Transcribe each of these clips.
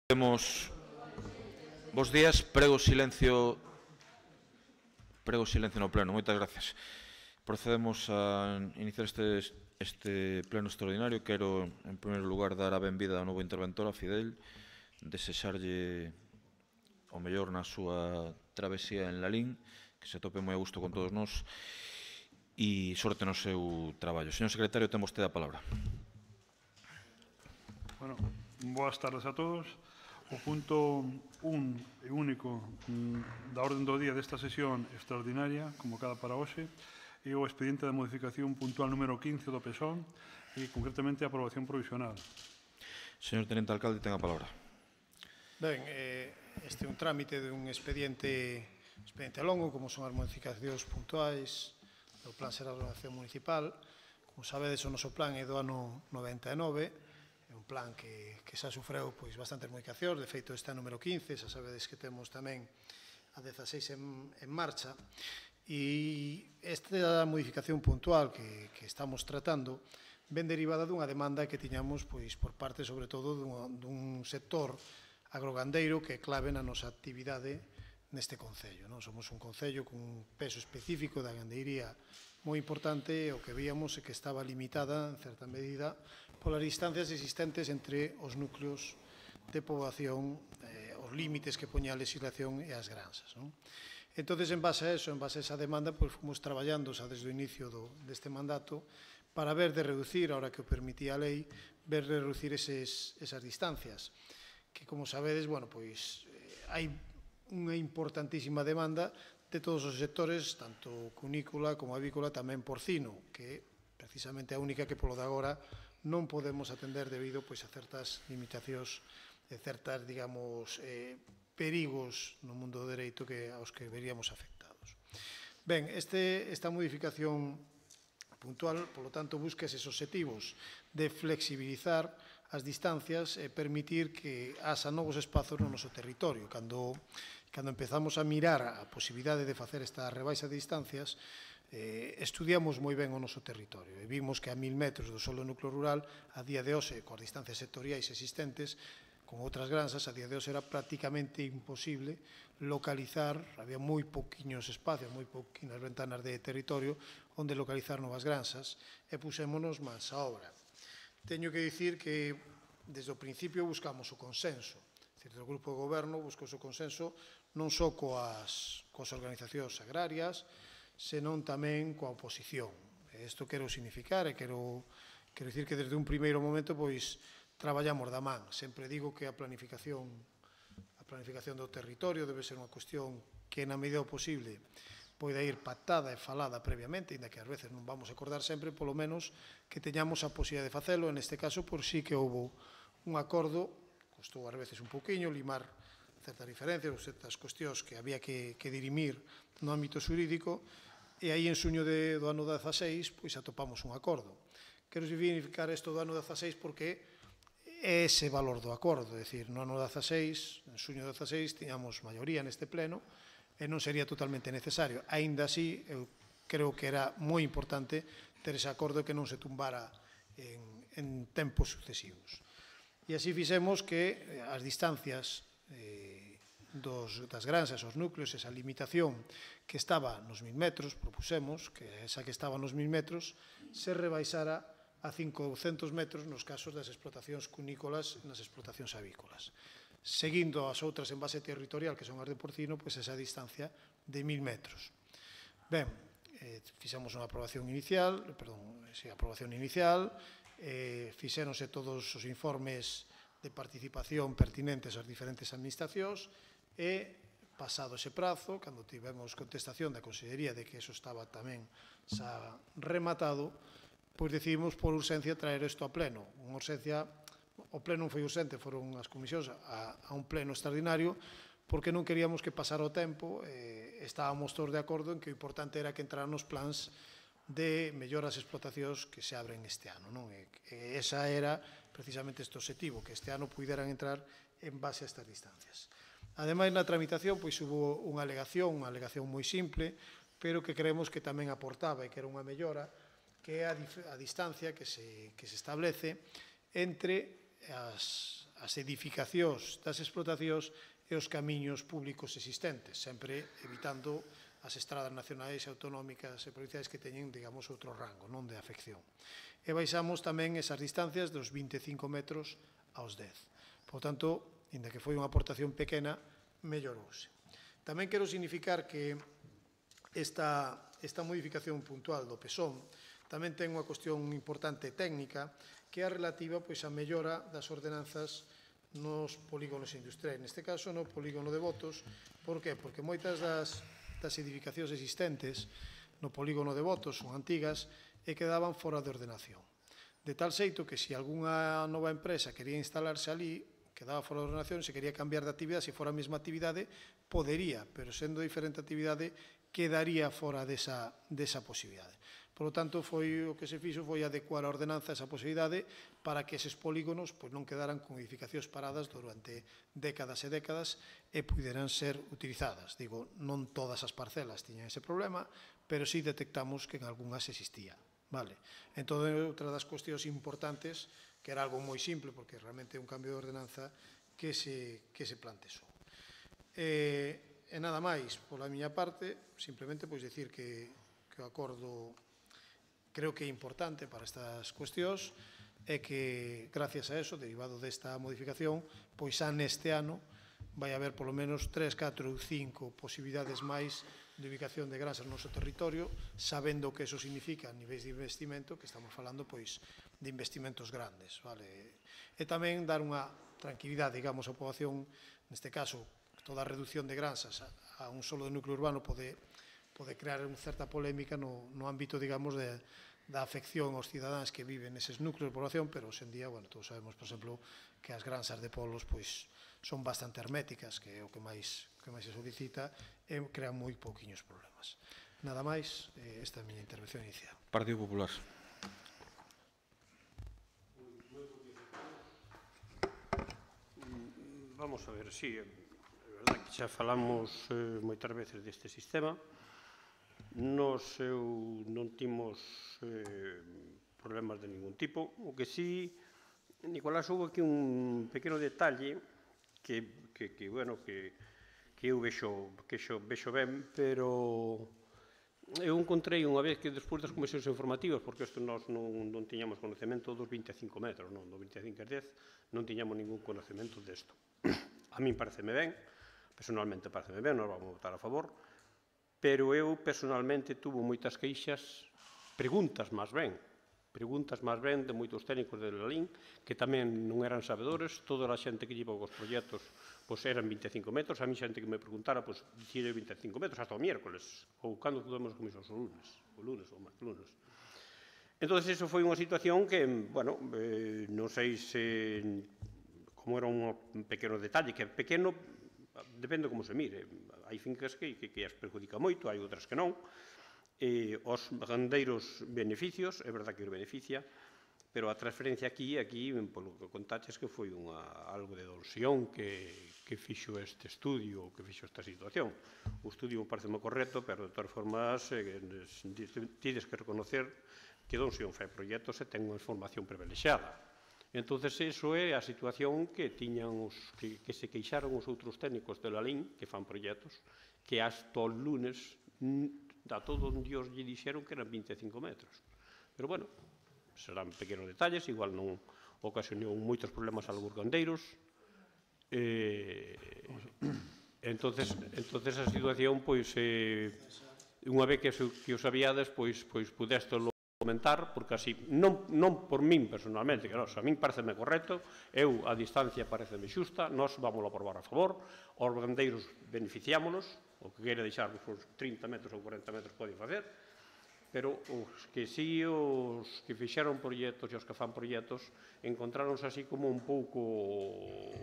Bos días, prego silencio no pleno. Moitas gracias. Procedemos a iniciar este pleno extraordinario. Quero, en primeiro lugar, dar a benvida ao novo interventor, a Fidel, desexarlle o mellor na súa travesía en Lalín, que se tope moi a gusto con todos nós, e sorte no seu traballo. Señor secretario, ten vostede a palabra. Bueno, boas tardes a todos. O punto 1 e único da orden do día desta sesión extraordinaria, convocada para hoxe, é o expediente de modificación puntual número 15 do PSOE e, concretamente, a aprobación provisional. Señor Tenente Alcalde, ten a palabra. Ben, este é un trámite de un expediente longo, como son as modificacións puntuais do Plan Xeral de Ordenación Municipal. Como sabedes, o noso plan é do ano 99, é un plan que xa sufreu bastantes modificacións. De feito, este é o número 15, xa sabedes que temos tamén a 16 en marcha, e esta modificación puntual que estamos tratando ven derivada dunha demanda que tiñamos por parte, sobre todo, dun sector agrogandeiro que é clave na nosa actividade neste concello. Somos un concello con un peso específico da gandeiría moi importante. O que víamos é que estaba limitada, en certa medida, polas distancias existentes entre os núcleos de poboación, os límites que poña a legislación e as granxas. Entón, en base a eso, en base a esa demanda, fomos traballando xa desde o inicio deste mandato para ver de reducir, ahora que o permitía a lei, ver de reducir esas distancias, que, como sabedes, hai unha importantísima demanda de todos os sectores, tanto cunícola como avícola, tamén porcino, que é precisamente a única que polo de agora non podemos atender debido a certas limitacións e certas, perigos no mundo do dereito aos que veríamos afectados. Ben, esta modificación puntual, polo tanto, busca eses obxectivos de flexibilizar as distancias e permitir que haxa novos espazos no noso territorio. Cando empezamos a mirar a posibilidade de facer esta rebaixa de distancias, estudiamos moi ben o noso territorio e vimos que a 1000 metros do solo núcleo rural, a día de hoxe, coas distancias sectoriais existentes, con outras granxas, a día de hoxe era prácticamente imposible localizar, había moi pouquiños espacios, moi pouquiñas ventanas de territorio onde localizar novas granxas, e pusémonos máis a obra. Teño que dicir que desde o principio buscamos o consenso. Desde o Grupo de Goberno buscou o consenso non só coas organizacións agrarias, senón tamén coa oposición. Isto quero significar e quero dicir que desde un primeiro momento traballamos da man. Sempre digo que a planificación do territorio debe ser unha cuestión que, na medida do posible, poida ir pactada e falada previamente, ainda que ás veces non vamos a acordar sempre, polo menos que teñamos a posibilidade de facelo. En este caso, por sí que houve un acordo, costou ás veces un pouquiño limar certas diferencias ou certas cuestións que había que dirimir no ámbito xurídico, e aí en xuño do ano 16 atopamos un acordo. Quero significar isto do ano 16 porque é ese valor do acordo, é dicir, no ano 16, en xuño 16, tiñamos maioría neste pleno e non sería totalmente necesario. Aínda así, eu creo que era moi importante ter ese acordo que non se tumbara en tempos sucesivos. E así fixemos que as distancias das granxas, os núcleos, esa limitación que estaba nos 1000 metros, propusemos que esa que estaba nos 1000 metros se rebaixara a 500 metros nos casos das explotacións cunícolas e nas explotacións avícolas. Seguindo as outras en base territorial, que son as de porcino, esa distancia de 1000 metros. Ben, fixemos unha aprobación inicial, fixéronse todos os informes de participación pertinentes ás diferentes administracións e, pasado ese prazo, cando tivemos contestación da Consellería de que eso estaba tamén xa rematado, decidimos por urxencia traer isto a pleno. Unha urxencia, o pleno non foi urxente, foron as comisións a un pleno extraordinario, porque non queríamos que pasara o tempo, estábamos todos de acordo en que o importante era que entraran os plans de melloras e explotacións que se abren este ano. Esa era precisamente este objetivo, que este ano puderan entrar en base a estas distancias. Ademais, na tramitación, hubo unha alegación moi simple, pero que creemos que tamén aportaba e que era unha mellora, que é a distancia que se establece entre as as edificacións das explotacións e os camiños públicos existentes, sempre evitando as estradas nacionais, autonómicas e provinciais que teñen, digamos, outro rango, non de afección. E baixamos tamén esas distancias dos 25 metros aos 10. Por tanto, inda que foi unha aportación pequena, mellorouse. Tamén quero significar que esta modificación puntual do PESOM tamén ten unha cuestión importante técnica que é relativa á mellora das ordenanzas nos polígonos industriais. Neste caso, no polígono de Botos. Por que? Porque moitas das edificacións existentes no polígono de Botos son antigas e quedaban fora de ordenación. De tal xeito que se algunha nova empresa quería instalarse ali, quedaba fora de ordenación, se quería cambiar de actividade, se fora a mesma actividade, podería, pero sendo diferente actividade, quedaría fora desa posibilidade. Por lo tanto, o que se fixo foi adecuar a ordenanza a esa posibilidade para que eses polígonos non quedaran con edificacións paradas durante décadas e décadas e puderan ser utilizadas. Digo, non todas as parcelas tiñan ese problema, pero sí detectamos que en algunhas existía. Entón, outra das cuestións importantes, que era algo moi simple, porque realmente é un cambio de ordenanza que se plantexou. E nada máis, pola miña parte, simplemente dicir que o acordo creo que é importante para estas cuestións e que, gracias a eso, derivado desta modificación, xa neste ano vai haber polo menos 3, 4 ou 5 posibilidades máis de ubicación de granxas no noso territorio, sabendo que eso significa niveis de investimento, que estamos falando de investimentos grandes. E tamén dar unha tranquilidade, digamos, á poboación, neste caso, toda a reducción de granxas a un solo núcleo urbano pode crear unha certa polémica no ámbito, digamos, da afección aos cidadáns que viven neses núcleos de población, pero hoxe en día, todos sabemos, por exemplo, que as granxas de polos son bastante herméticas, que é o que máis se solicita, e crean moi pouquiños problemas. Nada máis, esta é a miña intervención inicial. Partido Popular. Vamos a ver, sí, é verdade que xa falamos moitas veces deste sistema. Nos non timos problemas de ningún tipo. O que sí, Nicolás, houve aquí un pequeno detalle que eu vexo ben, pero eu encontrei unha vez que despois das comisións informativas, porque isto nós non tiñamos conocemento dos 25 metros, non, do 25 e 10, non tiñamos ningún conocemento desto. A min pareceme ben, personalmente pareceme ben, nós vamos votar a favor, pero eu personalmente tuvo moitas queixas, preguntas máis ben de moitos técnicos de Lalín, que tamén non eran sabedores, toda a xente que lleva os proxectos eran 25 metros, a mí xente que me preguntara, dicirle 25 metros hasta o miércoles, ou cando tuvemos comisións o lunes ou máis lunes. Entón, iso foi unha situación que, non sei se, como era un pequeno detalle, que é pequeno, depende como se mire. Hai fincas que as perjudica moito, hai outras que non. Os gandeiros beneficios, é verdade que os beneficia, pero a transferencia aquí, polo que contaches, que foi algo de dolsión que fixo este estudio, que fixo esta situación. O estudio parece moi correcto, pero de todas formas tides que reconocer que Dolsión fai proxectos e ten unha información privilexiada. Entón, iso é a situación que tiñan que se queixaron os outros técnicos de Lalín, que fan proxectos, que hasta o lunes a todos Dios lle dixeron que eran 25 metros. Pero, serán pequenos detalles, igual non ocasionou moitos problemas a algúns gandeiros. Entón, a situación, unha vez que o sabíades, pudéstelo comentar, porque así, non por min personalmente, que a min pareceme correcto, a distancia pareceme xusta, nós vamos a aprobar a favor, os gandeiros beneficiámonos, o que quere deixar os 30 metros ou 40 metros pode facer, pero os que sí, os que fixeron proxectos e os que fan proxectos, encontráronse así como un pouco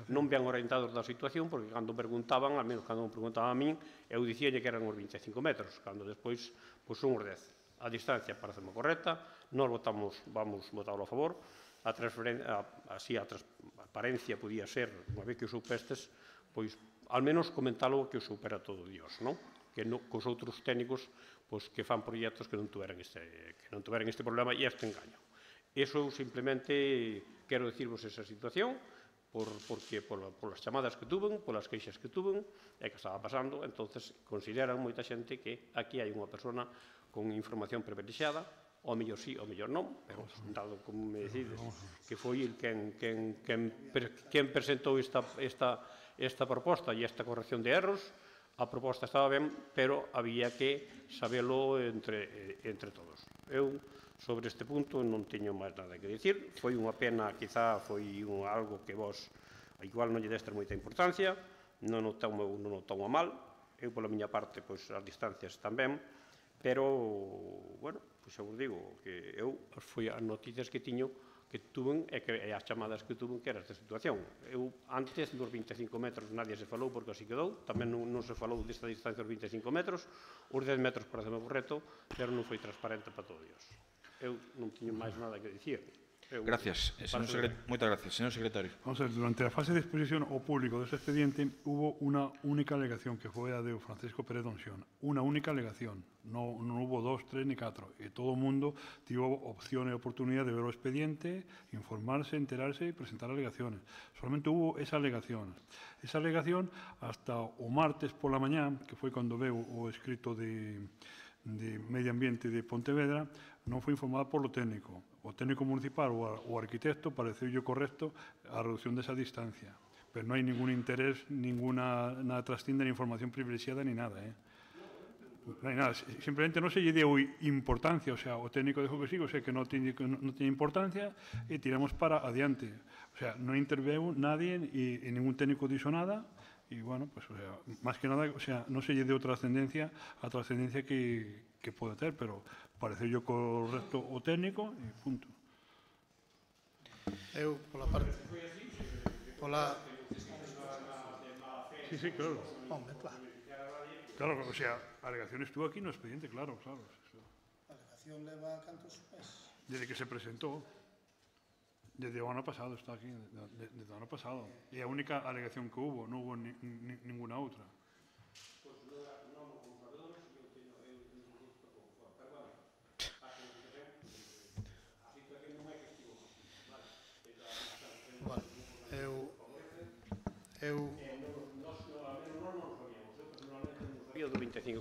non ben orientados da situación, porque cando preguntaban, a menos cando me preguntaban a min, eu dicíalle que eran os 25 metros, cando despois son os 10. A distancia pareceme correcta, nós vamos votarlo a favor, así a transparencia podía ser, unha vez que o soupestes, al menos comentalo que o supera todo Dios, non? Que cos outros técnicos que fan proxectos que non tuveran este problema e este engaño. Iso simplemente quero dicirvos esa situación, porque polas chamadas que tuven, polas queixas que tuven, e que estaba pasando, entonces consideran moita xente que aquí hai unha persona con información privilexiada, ao mellor sí, ao mellor non, pero dado como me decides que foi el quen presentou esta proposta e esta corrección de erros, a proposta estaba ben, pero había que sabelo entre todos. Eu, sobre este punto, non teño máis nada que dicir. Foi unha pena, quizá foi algo que vos igual non lle destes moita importancia, non o tomo a mal. Eu, pola miña parte, pois as distancias están ben, pero, bueno, pois eu vos digo que eu foi as noticias que tiño que tuven e as chamadas que tuven que era esta situación. Eu, antes dos 25 metros, nadie se falou porque así quedou, tamén non se falou desta distancia dos 25 metros, os 10 metros pareceme correcto, pero non foi transparente para todos Dios. Eu non tiño máis nada que dicir. Gracias. Moitas gracias, señor secretario. Vamos a ver, durante a fase de exposición ao público deste expediente hubo unha única alegación que foi a de Francisco Pérez Donsión. Unha única alegación. Non hubo 2, 3 ni 4. E todo o mundo tivo opción e oportunidade de ver o expediente, informarse, enterarse e presentar alegaciones. Solamente hubo esa alegación. Esa alegación hasta o martes pola mañá, que foi cando veu o escrito de Medio Ambiente de Pontevedra, non foi informada polo técnico. O técnico municipal ou o arquitecto pareceulle correcto a reducción desa distancia. Pero non hai ningún interés, ninguna trastinda, ni información privilexiada, ni nada. Non hai nada. Simplemente non se lle deu importancia. O sea, o técnico dixo que sí, o sea, que non tiña importancia e tiramos para adiante. O sea, non interveu nadie e ningún técnico dixo nada. E, bueno, pues, o sea, máis que nada, o sea, non se lle deu trascendencia a trascendencia que pode ter, pero pareceu yo correcto o técnico e punto. Eu, pola parte... Sí, claro. Hombre, claro. Claro, o sea, a alegación estuvo aquí no expediente, claro. A alegación leva cantos meses? Desde que se presentó. Desde o ano pasado está aquí, desde o ano pasado. E a única alegación que hubo, non hubo ninguna outra.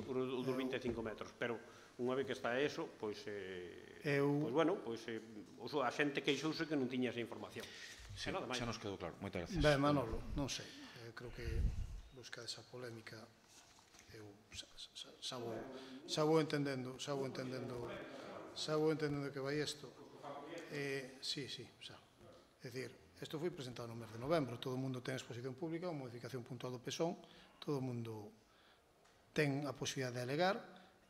O dos 25 metros, pero unha vez que está eso, pois, bueno, pois a xente queixouse que non tiña esa información. Sí, xa nos quedou claro. Moitas gracias. Ben, Manolo, non sei. Creo que busca esa polémica eu xa vou entendendo que vai isto. Sí, xa. É dicir, isto foi presentado no mes de novembro, todo o mundo ten exposición pública, a modificación puntual do PSON, todo o mundo ten a posibilidade de alegar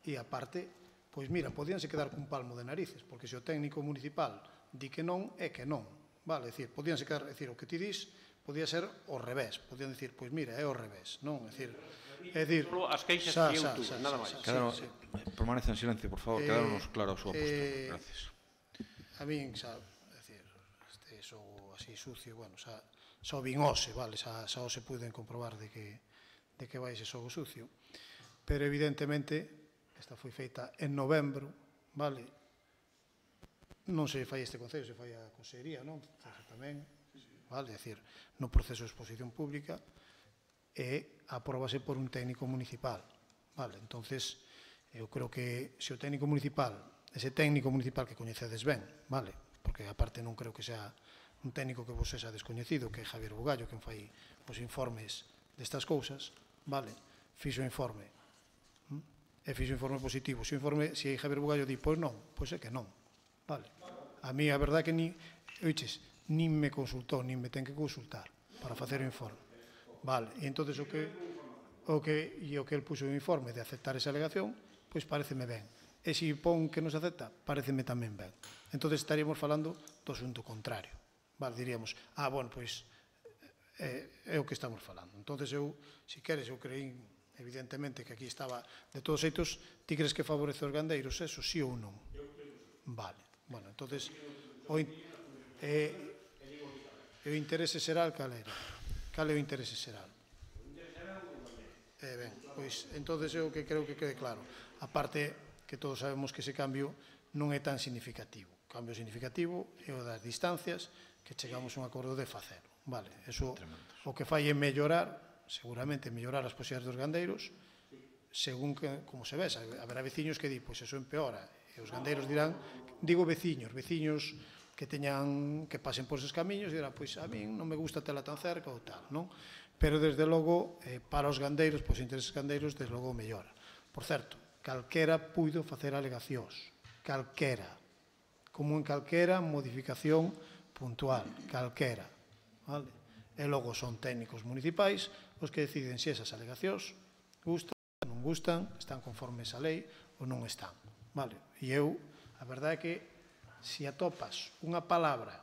e, aparte, pois mira, podíanse quedar cun palmo de narices, porque se o técnico municipal di que non, é que non. Vale, é dicir, podíanse quedar, é dicir, o que ti dis podía ser ao revés, podían dicir, pois mira, é ao revés, non? É dicir, as queixas que eu tuve, nada máis. Permanece en silencio, por favor, quedáronos claro a súa postura. Gracias. A min, xa, é dicir, este xogo así sucio, bueno, xa o vin hoxe, vale, xa o se puden comprobar de que vai ese xogo sucio, pero evidentemente esta foi feita en novembro, vale, non se fai este concello, se fai a Consellería, non? Tamén, vale, é dicir, no proceso de exposición pública e apróbase por un técnico municipal, vale, entonces eu creo que se o técnico municipal, ese técnico municipal que coñecedes ben, vale, porque aparte non creo que sea un técnico que vos sexa descoñecido, que é Javier Bugallo, quen fai os informes destas cousas, vale, fixo o informe, e fixo o informe positivo. Se o informe, se Javier Bugallo di, pois non, pois é que non, vale. A mí a verdade que nin me consultou, nin me ten que consultar para facer o informe, vale. E entonces o que el puxo o informe de aceptar esa alegación, pois pareceme ben. E se pon que non se acepta, pareceme tamén ben. Entonces estaríamos falando do asunto contrario. Vale, diríamos, bueno, pois é o que estamos falando. Entonces eu, se queres, eu creí evidentemente que aquí estaba de todos xeitos. Ti crees que favorece os gandeiros, eso, sí ou non? Vale, bueno, entonces o interese xeral cal era? Cal é o interese xeral? Ben, pois entonces eu que creo que quede claro. A parte que todos sabemos que ese cambio non é tan significativo. cambio significativo é o das distancias que chegamos a un acordo de facer. Vale, eso o que fai é mellorar, seguramente mellorar as posibilidades dos gandeiros, según que, como se ves, haberá veciños que di, pois eso empeora, e os gandeiros dirán, digo veciños que teñan, que pasen por esos camiños, e dirán, pois a min non me gusta tela tan cerca ou tal, non? Pero desde logo, para os gandeiros, pois intereses gandeiros, desde logo mellora. Por certo, calquera puido facer alegacións, calquera, como en calquera modificación puntual, calquera, vale? E logo son técnicos municipais os que deciden se esas alegacións gustan, non gustan, están conformes a lei ou non están, vale? E eu, a verdade é que se atopas unha palabra,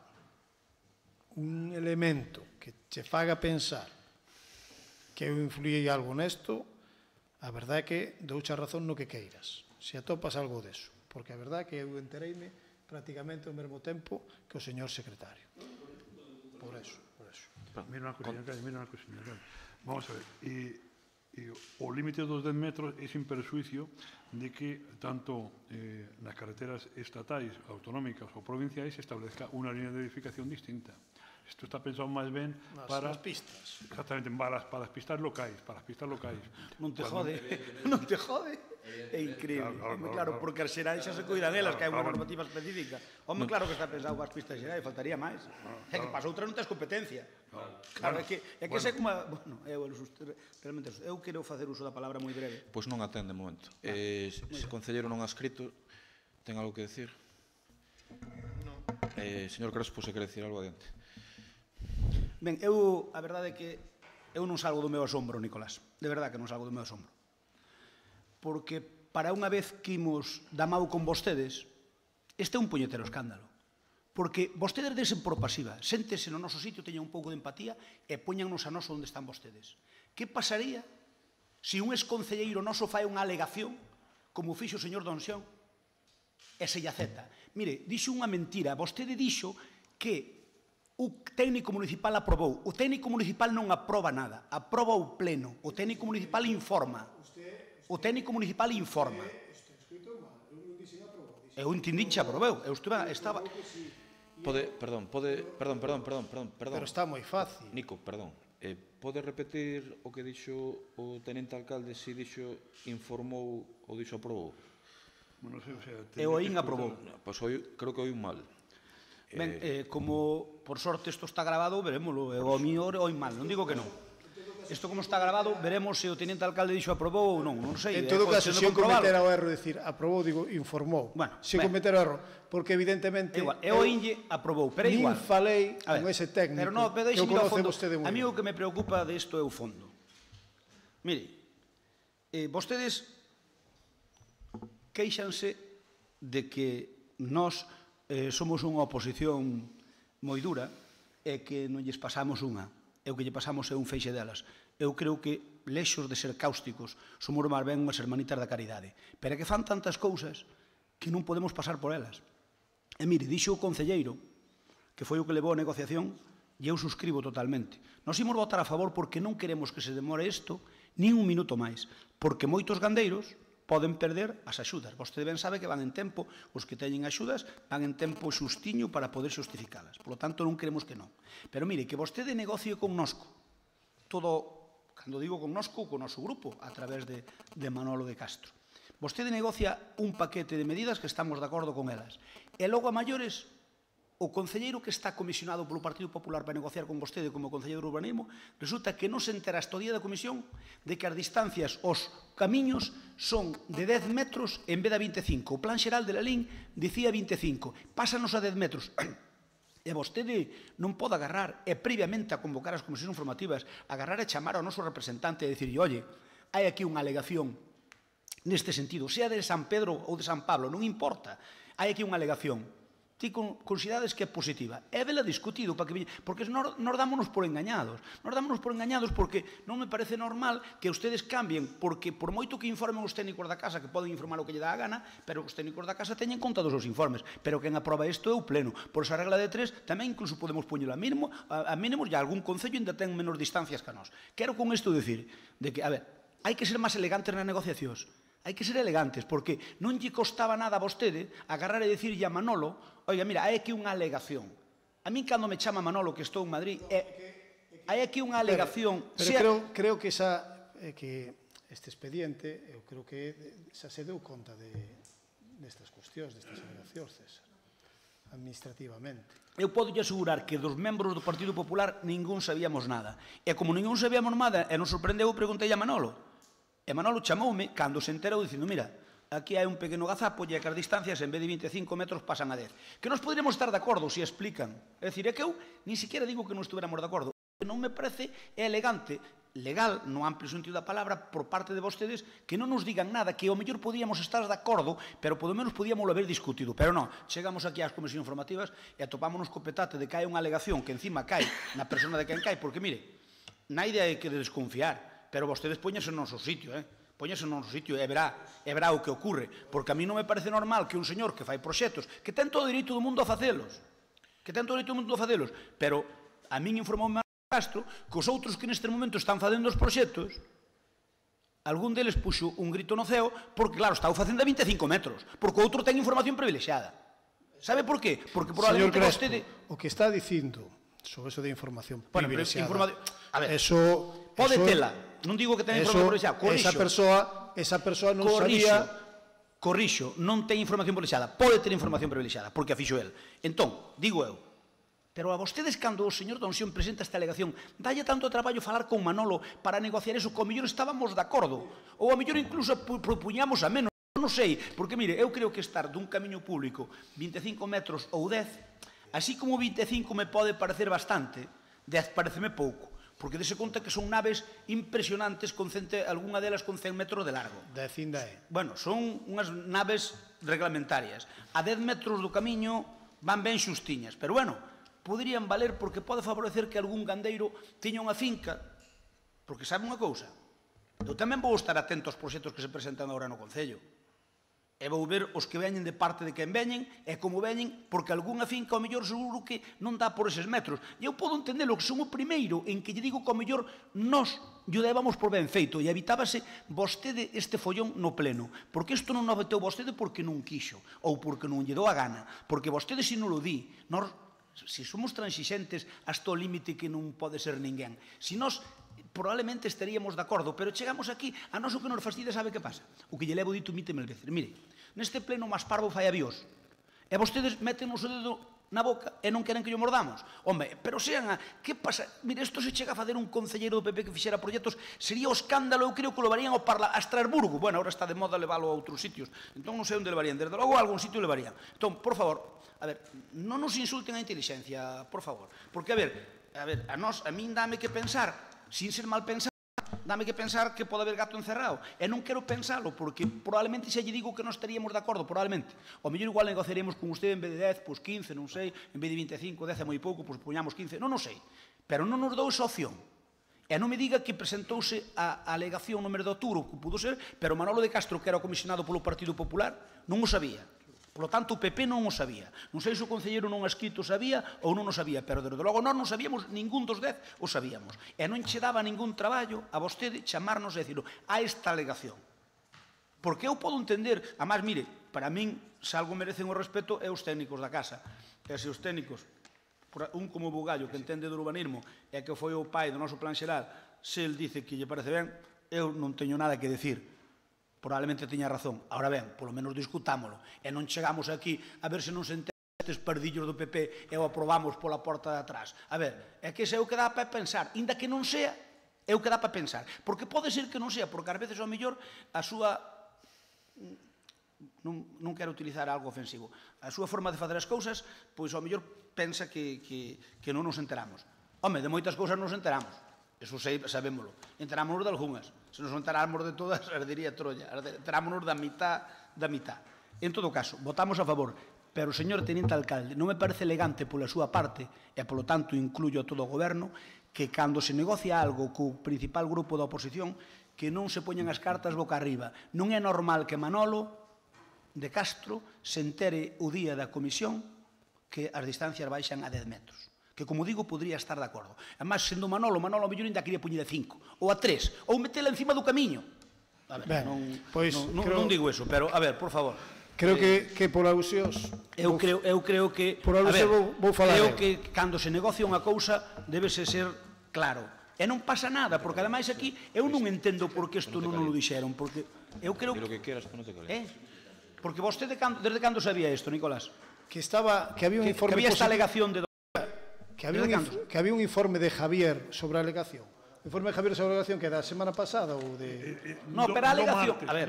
un elemento que che faga pensar que eu influí algo nesto, a verdade é que douche a razón no que queiras, se atopas algo deso, porque a verdade é que eu entereime prácticamente ao mesmo tempo que o señor secretario. Por eso. Mira unha cousiña, Calle. Vamos a ver, o límite dos 10 metros é sin perjuicio de que tanto nas carreteras estatais, autonómicas ou provinciais se establezca unha línea de edificación distinta. Isto está pensado máis ben para as pistas. Exactamente, para as pistas locais, Non te jode, non te jode. É increíble. Claro, porque as xerais xa se cuidan elas, que hai unha normativa específica. Home, claro que está pensado para as pistas xerais, faltaría máis. É que para outra non tens competencia. Claro, é que sei como... Bueno, realmente, eu quero facer uso da palabra moi breve. Pois non atende de momento. Se o concelleiro non ha escrito, ten algo que decir? Non. Señor Crespo, se quere decir algo adiante. Ben, a verdade é que eu non salgo do meu asombro, Nicolás. De verdade que non salgo do meu asombro. Porque para unha vez que imos da mau con vostedes, este é un puñetero escándalo. Porque vostedes desen por pasiva, séntese no noso sitio, teñan un pouco de empatía e poñannos a noso onde están vostedes. Que pasaría se un exconcelleiro noso fai unha alegación, como fixo o señor Donsión, e se lle acepta? Mire, dixo unha mentira. Vostede dixo que o técnico municipal aprobou. O técnico municipal non aproba nada, aproba o pleno. O técnico municipal informa. O técnico municipal informa. Eu entendín que aprobou. Eu estaba... Perdón. Pero está moi fácil. Nico, perdón. Pode repetir o que dixo o tenente alcalde, se dixo informou ou dixo aprobou? Eu oín aprobou. Pois creo que oín mal. Ben, como por sorte isto está grabado, verémoslo. Eu o mellor oín mal, non digo que non. Isto como está grabado, veremos se o tenente alcalde dixo aprobou ou non, non sei. En todo caso, se eu cometera o erro de decir aprobou, digo informou. Se cometera o erro, porque evidentemente eu oínlle aprobou, pero igual. Nin falei con ese técnico que o conoce vostede moi ben. A mí o que me preocupa disto é o fondo. Mire, vostedes queixanse de que nós somos unha oposición moi dura e que non lles pasamos unha. E o que lle pasamos é un feixe delas. Eu creo que, lexos de ser cáusticos, somos máis ben unhas hermanitas da caridade. Pero é que fan tantas cousas que non podemos pasar por elas. E mire, dixo o concelleiro, que foi o que levou a negociación, e eu suscribo totalmente. Nos imos votar a favor porque non queremos que se demore isto nin un minuto máis. Porque moitos gandeiros poden perder as axudas. Vostede ben sabe que van en tempo, os que teñen axudas van en tempo xustiño para poder xustificalas. Por lo tanto, non queremos que non. Pero mire, que vostede negocie connosco, todo, cando digo connosco, con o noso grupo, a través de Manolo de Castro. Vostede negocia un paquete de medidas que estamos de acordo con elas. E logo a maiores, o concelleiro que está comisionado polo Partido Popular para negociar con vostede como concelleiro de urbanismo, resulta que non se entera hasta o día da comisión de que as distancias, os camiños, son de 10 metros en vez de 25. O plan xeral de la LIN dicía 25. Pásanos a 10 metros. E vostede non pode agarrar, e previamente a convocar as comisións informativas, agarrar e chamar ao noso representante e dicirlle, oye, hai aquí unha alegación neste sentido, sea de San Pedro ou de San Pablo, non importa, hai aquí unha alegación. Ti considerades que é positiva. É vela discutido, porque nos dámonos por engañados. Nos dámonos por engañados porque non me parece normal que ustedes cambien, porque por moito que informen os técnicos da casa, que poden informar o que lle dá a gana, pero os técnicos da casa teñen conta dos seus informes. Pero quen aproba isto é o pleno. Por esa regla de 3, tamén incluso podemos poñelo a mínimos, e algún concello ainda ten menos distancias que a nós. Quero con isto dicir, de que, a ver, hai que ser máis elegantes nas negociacións. hai que ser elegantes, porque non lle costaba nada a vostede agarrar e dicirlle a Manolo, oiga, mira, hai aquí unha alegación. A min, cando me chama Manolo, que estou en Madrid, hai aquí unha alegación... Pero creo que este expediente, eu creo que xa se deu conta destas cuestións, destas alegacións, César, administrativamente. Eu podo lle asegurar que dos membros do Partido Popular ningún sabíamos nada. E como ningún sabíamos nada e nos sorprendeu, preguntei a Manolo. E Manolo chamoume cando se enterou dicindo, mira, aquí hai un pequeno gazapo e que as distancias en vez de 25 metros pasan a 10. Que nos poderíamos estar de acordo se explican. É dicir, é que eu ni siquiera digo que non estuveramos de acordo. Non me parece elegante, legal, no amplio sentido da palabra, por parte de vostedes, que non nos digan nada, que ao mellor podíamos estar de acordo, pero polo menos podíamos haber discutido. Pero non, chegamos aquí ás comisións informativas e atopámonos co petate de que hai unha alegación que encima cae na persona de quen cae, porque, mire, na idea é que de desconfiar, pero vostedes poñense no noso sitio, poñense no noso sitio e verá o que ocurre, porque a mí non me parece normal que un señor que fai proxectos, que ten todo o dereito do mundo a facelos, pero a min informoume Castro que os outros que neste momento están facendo os proxectos, algún deles puxo un grito no ceo, porque claro, está facendo a 25 metros, porque o outro ten información privilexiada. Sabe por qué? Porque probablemente vostede... O que está dicindo sobre eso de información privilexiada... A ver, eso... pode tela. Non digo que ten información privilexiada. Esa persoa non sabía... Corrixo, non ten información privilexiada. Pode ter información privilexiada, porque a fixo el. Entón, digo eu, pero a vostedes, cando o señor Donsión presenta esta alegación, dalle tanto traballo falar con Manolo para negociar eso, que ao mellor estábamos de acordo, ou ao mellor incluso propuñamos a menos, non sei, porque mire, eu creo que estar dun camiño público 25 metros ou 10, así como 25 me pode parecer bastante, 10 pareceme pouco, porque dese conta que son naves impresionantes, algunha delas con 100 metros de largo. 10 ainda é. Bueno, son unhas naves reglamentarias. A 10 metros do camiño van ben xustiñas, pero bueno, poderían valer porque pode favorecer que algún gandeiro tiña unha finca, porque sabe unha cousa, eu tamén vou estar atento aos proxectos que se presentan agora no Concello, e vou ver os que veñen de parte de quen veñen, e como veñen, porque algunha finca ao mellor seguro que non dá por eses metros, e eu podo entendelo, que son o primeiro en que lle digo que ao mellor nós lle debamos por ben feito, e evitábase vostede este follón no pleno, porque isto non o veteu vostede porque non quixo, ou porque non lle dou a gana, porque vostede se non o di, se somos transixentes hasta o límite que non pode ser ninguén. Se nós probablemente estaríamos de acordo, pero chegamos aquí, a nós o que nos fastidia sabe que pasa? O que lle levo dito mil veces. Mire, neste pleno máis parvo fai aviós, e vostedes meten o dedo na boca e non queren que lle mordamos. Home, pero sean que pasa? Mire, isto se chega a fazer un concelleiro do PP que fixera proxectos, sería o escándalo, eu creo que lo levarían a Estrasburgo. Bueno, ahora está de moda leválo a outros sitios, entón non sei onde levarían, desde logo a algún sitio levarían. Entón, por favor, a ver, non nos insulten a inteligencia, por favor, porque, a ver, a min dame que pensar, sin ser mal pensar, dame que pensar que pode haber gato encerrado, e non quero pensalo, porque probablemente xa lle digo que non estaríamos de acordo, probablemente, o mellor igual negociaremos con usted en vez de 10, pois 15, non sei, en vez de 25, 10 é moi pouco, pois poñamos 15, non sei, pero non nos dou esa opción. E non me diga que presentouse a alegación no mes de outubro, que pudo ser, pero Manolo de Castro, que era o comisionado polo Partido Popular, non o sabía. Por lo tanto, o PP non o sabía. Non sei se o concelleiro non escrito sabía ou non o sabía, pero, desde logo, nós non sabíamos, ningún dos 10 o sabíamos. E non che daba ningún traballo a vostede chamarnos e dicirlo a esta alegación. Porque eu podo entender, además, mire, para min, se algo merecen o respeto é os técnicos da casa. E se os técnicos, un como Bugallo, que entende do urbanismo, e que foi o pai do noso plan xeral, se el dice que lle parece ben, eu non teño nada que decir. Probablemente teña razón. Ahora ben, polo menos discutámolo. E non chegamos aquí a ver se non se entende estes pardillos do PP e o aprobamos pola porta de atrás. A ver, é que se eu que dá para pensar, inda que non sea, eu que dá para pensar. Porque pode ser que non sea, porque ás veces ao mellor a súa... Non quero utilizar algo ofensivo. A súa forma de fazer as cousas, pois ao mellor pensa que non nos enteramos. Home, de moitas cousas nos enteramos. Eso sabémoslo. Enterámonos de algunhas. Se nos enteráramos de todas, ardería Troya. Enterámonos da mitad. En todo caso, votamos a favor. Pero, señor teniente alcalde, non me parece elegante pola súa parte, e polo tanto incluyo a todo o goberno, que cando se negocia algo co principal grupo da oposición, que non se poñan as cartas boca arriba. Non é normal que Manolo de Castro se entere o día da comisión que as distancias baixan a 10 metros. Que, como digo, podría estar de acordo. Además, sendo Manolo, a mellor ainda quería poñer a 5, ou a 3, ou metela encima do camiño. A ver, Ben, pois non digo eso, pero, a ver, por favor. Creo que por alusións... Eu creo que... Por alusión vou falar creo eu. que cando se negocia unha cousa debese ser claro. E non pasa nada, porque ademais aquí eu non entendo por que isto non o dixeron, porque eu creo Di lo que quieras, pero non te calientes. Porque vostede desde cando sabía isto, Nicolás? Que había un Que informe había esta positivo, alegación de... que había un informe de Javier sobre a alegación. O informe de Javier sobre a alegación que da semana pasada ou de... No, pero a alegación, a ver,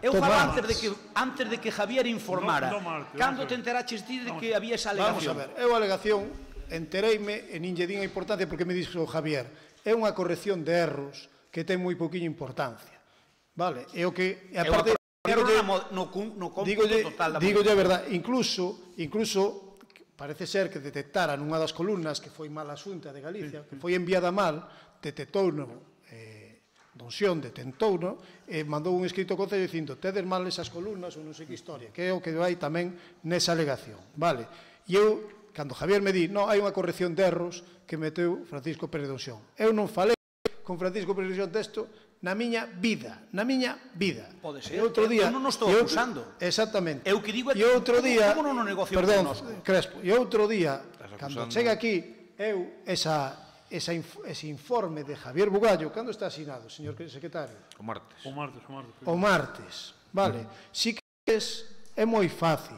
eu Do falo martes. antes de que Javier informara. Do martes, Cando vamos a te enteraches ti de que había esa Vamos alegación? a ver, eu a alegación entereime e nin lle din a importancia porque me dixo Javier, é unha corrección de erros que ten moi pouquiña importancia. Vale, é o que... E aparte, no cómputo dígolle total da a verdad, incluso parece ser que detectara nunha das columnas que foi mal a Xunta de Galicia, que foi enviada mal, detectouno Don Xión detentouno e mandou un escrito ao Concello dicindo tedes mal esas columnas ou non sei que historia, que é o que vai tamén nesa alegación, vale? E eu, cando Javier me di, non, hai unha corrección de erros que meteu Francisco Pérez Don Xión. Eu non falei con Francisco Pérez Don Xión desto na miña vida. Pode ser, E outro día, eu non estou acusando. Exactamente. Eu que digo é e outro día, como non o negocio perdón, connosco? Crespo, e outro día, acusando. cando chega aquí, eu, ese informe de Javier Bugallo, cando está asinado, señor secretario? O martes. O martes, vale. Si que é moi fácil,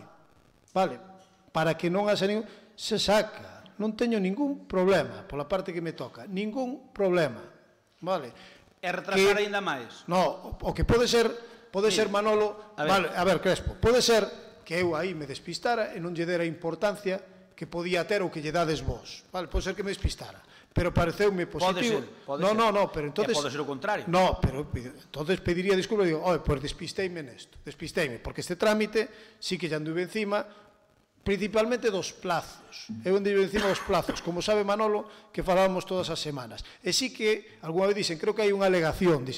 vale, para que non haxa ningún... Se saca, non teño ningún problema, pola parte que me toca, ningún problema, vale. E retrasar aínda máis? No, o que pode ser Manolo, a ver, Crespo, pode ser que eu aí me despistara e non lle dera importancia que podía ter o que lle dades vos, vale, pode ser que me despistara. Pero pareceume positivo. Pode ser. No, pero entonces... Pode ser o contrario. No, pero entonces pediría disculpas e digo, pues despisteime nesto, porque este trámite sí que ya anduve encima, principalmente dos plazos. Eu anduve encima dos plazos, como sabe Manolo, que falábamos todas as semanas. E sí que, alguna vez dicen, creo que hai unha alegación,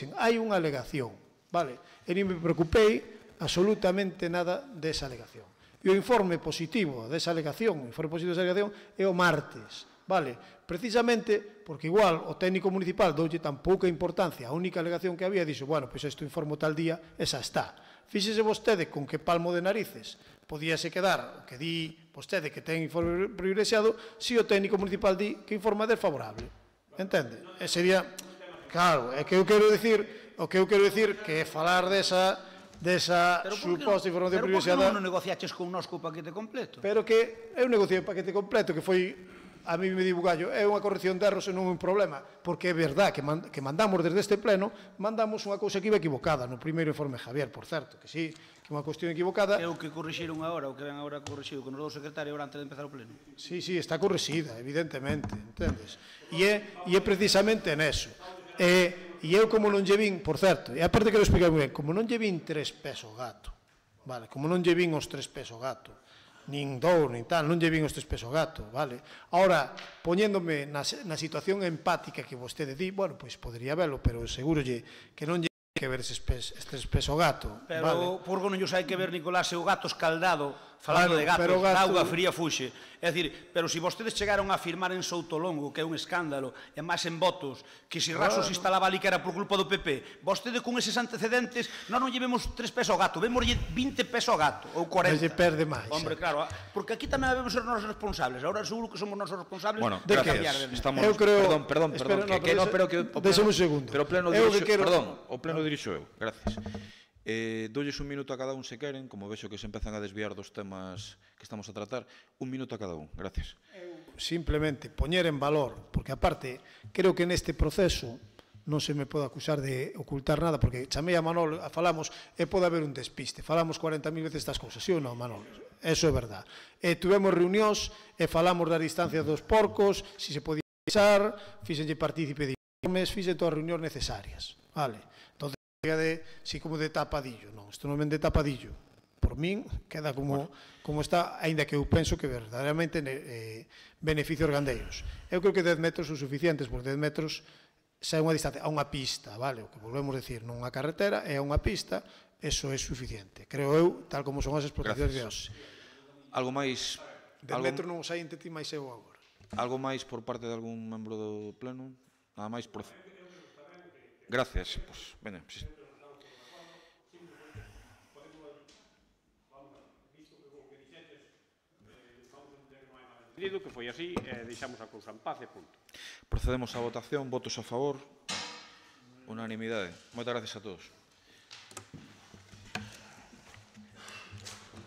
vale? E nin me preocupei absolutamente nada desa alegación. E o informe positivo desa alegación, é o martes, vale? Precisamente porque igual o técnico municipal doulle tan pouca importancia a única alegación que había, dixo, bueno, pois isto informo tal día, esa está. Fíxese vostede con que palmo de narices podíase quedar o que di vostede que ten informe privilexiado se o técnico municipal di que informa desfavorable. Entende? E sería, claro, é que eu quero dicir, que é falar desa suposta información privilexiada. Pero por que non negociaches con nós co paquete completo? Pero que eu negociei o paquete completo, que foi, a mí me di Bugallo, é unha corrección de erros e non un problema, porque é verdad que mandamos desde este pleno, mandamos unha cousa que iba equivocada, no primeiro informe Javier, por certo, que sí, que é unha cuestión equivocada. É o que corrixiron agora, o que ven agora corrixido, que nos dou o secretario agora antes de empezar o pleno. Sí, está corrixida, evidentemente, entendes? E é precisamente neso. E eu como non lle vin, por certo, e aparte quero explicar moi ben, como non lle vin 3 pés ao gato, vale, como non lle vin os 3 pés ao gato, nin dous, nin tal, non lle vin os 3 pés ao gato, vale? Ahora, poñéndome na situación empática que vostede di, bueno, pois podría velo, pero segurolle que non lle que ver estes pés ao gato, pero vale? Purgo non hai que ver, Nicolás, se o gato escaldado, falando de gatos, gato... auga fría fuxe. É dicir, pero se vostedes chegaron a afirmar en Soutolongo, que é un escándalo, e máis en votos, que se Rasos instalaba ali que era por culpa do PP, vostede con eses antecedentes, non llevemos 3 pés ao gato, vemoslle 20 pés ao gato, ou 40. Lle perde máis. Hombre, claro, porque aquí tamén debemos ser nós responsables, agora seguro que somos nós os responsables de cambiar. Estamos, eu creo... Perdón, Deixame un segundo. Pero o pleno dirixo, perdón, o pleno dirixo eu, gracias. Dolles un minuto a cada un se queren, como vexo que se empezan a desviar dos temas que estamos a tratar, un minuto a cada un, gracias. Simplemente poñer en valor, porque aparte creo que neste proceso non se me pode acusar de ocultar nada, porque chamei a Manolo, falamos, e pode haber un despiste, falamos 40.000 veces estas cousas, sí ou non, Manolo? Eso é verdad. Tuvemos reunións e falamos das distancias dos porcos, se se podía pisar, fíxenlle partícipe de informes, fixen todas as reunións necesarias, vale? Entonces, si como de tapadillo, non, isto non ven de tapadillo, por min queda como está, aínda que eu penso que verdadeiramente beneficios gandeiros. Eu creo que 10 metros son suficientes, porque 10 metros xa é unha distancia, a unha pista, vale, o que volvemos a decir, non unha carretera, é a unha pista, eso é suficiente, creo eu, tal como son as explotacións de hoxe. Algo máis? 10 metros non sai entre ti máis eu agora. Algo máis por parte de algún membro do pleno? Nada máis por... Gracias, pues, veña, Decidido que foi así, deixamos a cousa en paz e punto. Procedemos á votación, votos a favor, unanimidade. Moitas gracias a todos.